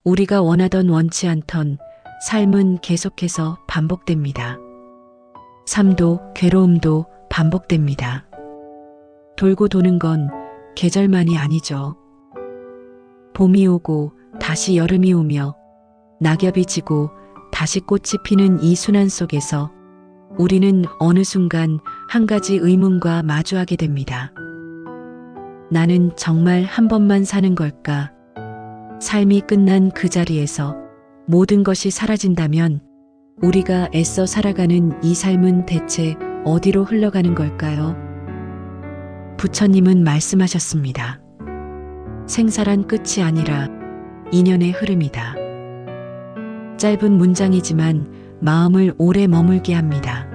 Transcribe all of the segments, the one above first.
우리가 원하던 원치 않던 삶은 계속해서 반복됩니다. 삶도 괴로움도 반복됩니다. 돌고 도는 건 계절만이 아니죠. 봄이 오고 다시 여름이 오며 낙엽이 지고 다시 꽃이 피는 이 순환 속에서 우리는 어느 순간 한 가지 의문과 마주하게 됩니다. 나는 정말 한 번만 사는 걸까? 삶이 끝난 그 자리에서 모든 것이 사라진다면 우리가 애써 살아가는 이 삶은 대체 어디로 흘러가는 걸까요? 부처님은 말씀하셨습니다. 생사란 끝이 아니라 인연의 흐름이다. 짧은 문장이지만 마음을 오래 머물게 합니다.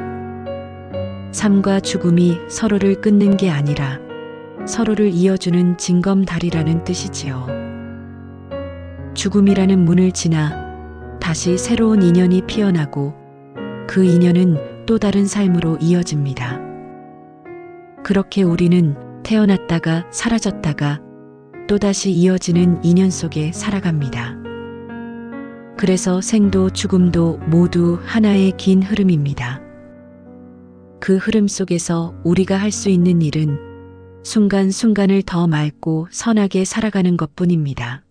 삶과 죽음이 서로를 끊는 게 아니라 서로를 이어주는 징검다리라는 뜻이지요. 죽음이라는 문을 지나 다시 새로운 인연이 피어나고 그 인연은 또 다른 삶으로 이어집니다. 그렇게 우리는 태어났다가 사라졌다가 또다시 이어지는 인연 속에 살아갑니다. 그래서 생도 죽음도 모두 하나의 긴 흐름입니다. 그 흐름 속에서 우리가 할 수 있는 일은 순간순간을 더 맑고 선하게 살아가는 것뿐입니다.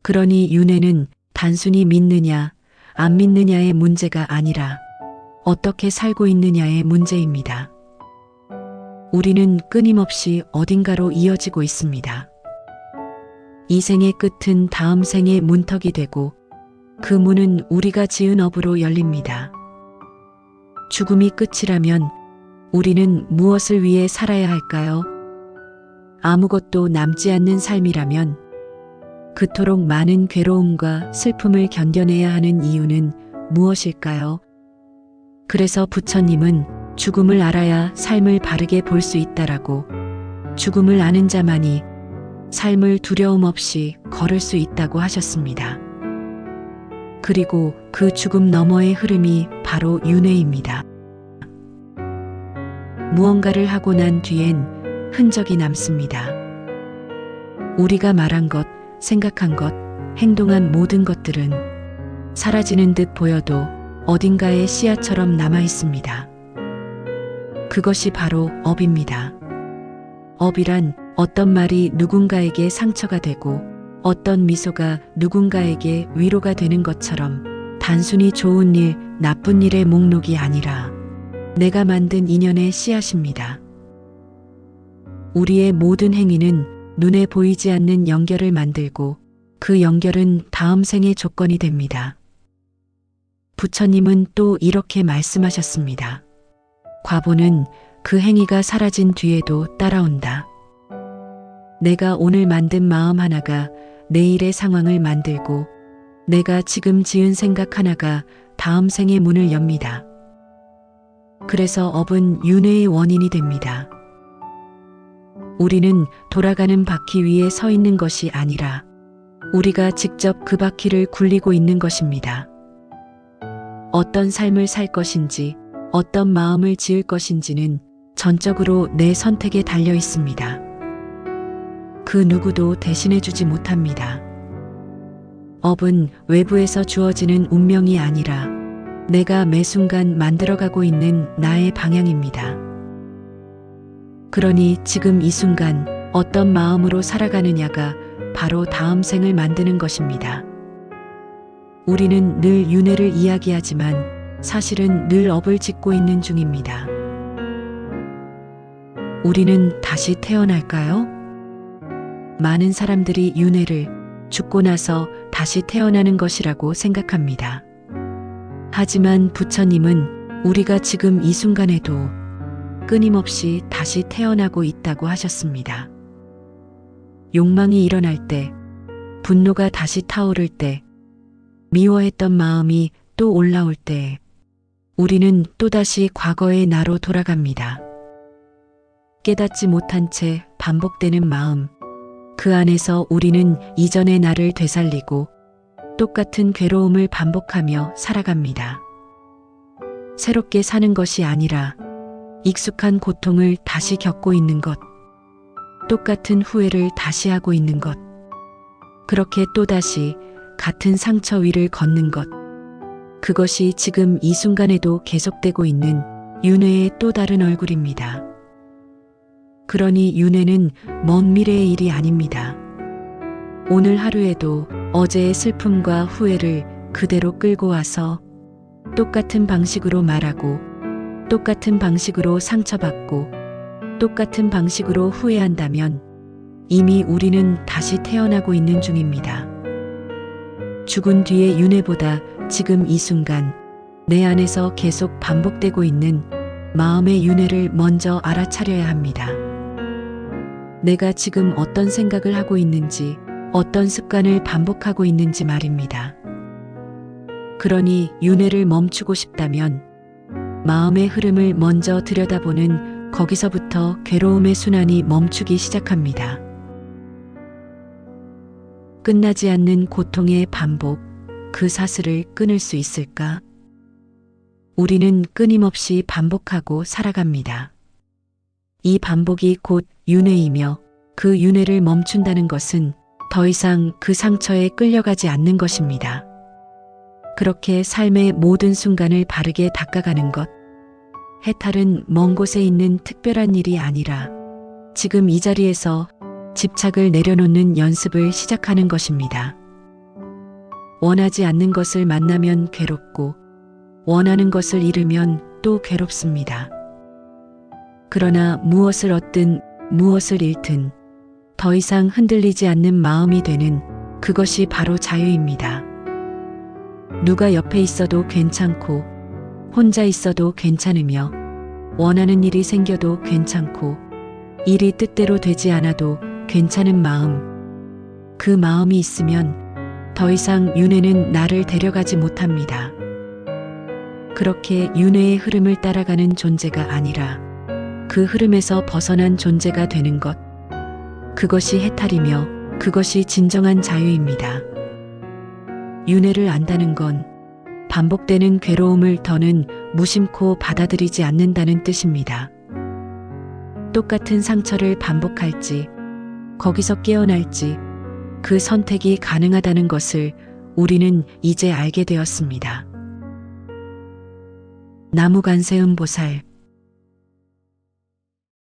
그러니 윤회는 단순히 믿느냐, 안 믿느냐의 문제가 아니라 어떻게 살고 있느냐의 문제입니다. 우리는 끊임없이 어딘가로 이어지고 있습니다. 이 생의 끝은 다음 생의 문턱이 되고 그 문은 우리가 지은 업으로 열립니다. 죽음이 끝이라면 우리는 무엇을 위해 살아야 할까요? 아무것도 남지 않는 삶이라면 그토록 많은 괴로움과 슬픔을 견뎌내야 하는 이유는 무엇일까요? 그래서 부처님은 죽음을 알아야 삶을 바르게 볼 수 있다라고, 죽음을 아는 자만이 삶을 두려움 없이 걸을 수 있다고 하셨습니다. 그리고 그 죽음 너머의 흐름이 바로 윤회입니다. 무언가를 하고 난 뒤엔 흔적이 남습니다. 우리가 말한 것, 생각한 것, 행동한 모든 것들은 사라지는 듯 보여도 어딘가에 씨앗처럼 남아 있습니다. 그것이 바로 업입니다. 업이란 어떤 말이 누군가에게 상처가 되고 어떤 미소가 누군가에게 위로가 되는 것처럼 단순히 좋은 일, 나쁜 일의 목록이 아니라 내가 만든 인연의 씨앗입니다. 우리의 모든 행위는 눈에 보이지 않는 연결을 만들고 그 연결은 다음 생의 조건이 됩니다. 부처님은 또 이렇게 말씀하셨습니다. 과보는 그 행위가 사라진 뒤에도 따라온다. 내가 오늘 만든 마음 하나가 내일의 상황을 만들고 내가 지금 지은 생각 하나가 다음 생의 문을 엽니다. 그래서 업은 윤회의 원인이 됩니다. 우리는 돌아가는 바퀴 위에 서 있는 것이 아니라 우리가 직접 그 바퀴를 굴리고 있는 것입니다. 어떤 삶을 살 것인지, 어떤 마음을 지을 것인지는 전적으로 내 선택에 달려 있습니다. 그 누구도 대신해주지 못합니다. 업은 외부에서 주어지는 운명이 아니라 내가 매 순간 만들어가고 있는 나의 방향입니다. 그러니 지금 이 순간 어떤 마음으로 살아가느냐가 바로 다음 생을 만드는 것입니다. 우리는 늘 윤회를 이야기하지만 사실은 늘 업을 짓고 있는 중입니다. 우리는 다시 태어날까요? 많은 사람들이 윤회를 죽고 나서 다시 태어나는 것이라고 생각합니다. 하지만 부처님은 우리가 지금 이 순간에도 끊임없이 다시 태어나고 있다고 하셨습니다. 욕망이 일어날 때, 분노가 다시 타오를 때, 미워했던 마음이 또 올라올 때, 우리는 또다시 과거의 나로 돌아갑니다. 깨닫지 못한 채 반복되는 마음, 그 안에서 우리는 이전의 나를 되살리고 똑같은 괴로움을 반복하며 살아갑니다. 새롭게 사는 것이 아니라 익숙한 고통을 다시 겪고 있는 것, 똑같은 후회를 다시 하고 있는 것, 그렇게 또다시 같은 상처 위를 걷는 것. 그것이 지금 이 순간에도 계속되고 있는 윤회의 또 다른 얼굴입니다. 그러니 윤회는 먼 미래의 일이 아닙니다. 오늘 하루에도 어제의 슬픔과 후회를 그대로 끌고 와서 똑같은 방식으로 말하고, 똑같은 방식으로 상처받고, 똑같은 방식으로 후회한다면 이미 우리는 다시 태어나고 있는 중입니다. 죽은 뒤의 윤회보다 지금 이 순간 내 안에서 계속 반복되고 있는 마음의 윤회를 먼저 알아차려야 합니다. 내가 지금 어떤 생각을 하고 있는지, 어떤 습관을 반복하고 있는지 말입니다. 그러니 윤회를 멈추고 싶다면 마음의 흐름을 먼저 들여다보는 거기서부터 괴로움의 순환이 멈추기 시작합니다. 끝나지 않는 고통의 반복, 그 사슬을 끊을 수 있을까? 우리는 끊임없이 반복하고 살아갑니다. 이 반복이 곧 윤회이며, 그 윤회를 멈춘다는 것은 더 이상 그 상처에 끌려가지 않는 것입니다. 그렇게 삶의 모든 순간을 바르게 닦아가는 것. 해탈은 먼 곳에 있는 특별한 일이 아니라 지금 이 자리에서 집착을 내려놓는 연습을 시작하는 것입니다. 원하지 않는 것을 만나면 괴롭고, 원하는 것을 잃으면 또 괴롭습니다. 그러나 무엇을 얻든 무엇을 잃든 더 이상 흔들리지 않는 마음이 되는 그것이 바로 자유입니다. 누가 옆에 있어도 괜찮고, 혼자 있어도 괜찮으며, 원하는 일이 생겨도 괜찮고, 일이 뜻대로 되지 않아도 괜찮은 마음. 그 마음이 있으면 더 이상 윤회는 나를 데려가지 못합니다. 그렇게 윤회의 흐름을 따라가는 존재가 아니라 그 흐름에서 벗어난 존재가 되는 것. 그것이 해탈이며 그것이 진정한 자유입니다. 윤회를 안다는 건 반복되는 괴로움을 더는 무심코 받아들이지 않는다는 뜻입니다. 똑같은 상처를 반복할지, 거기서 깨어날지, 그 선택이 가능하다는 것을 우리는 이제 알게 되었습니다. 나무관세음보살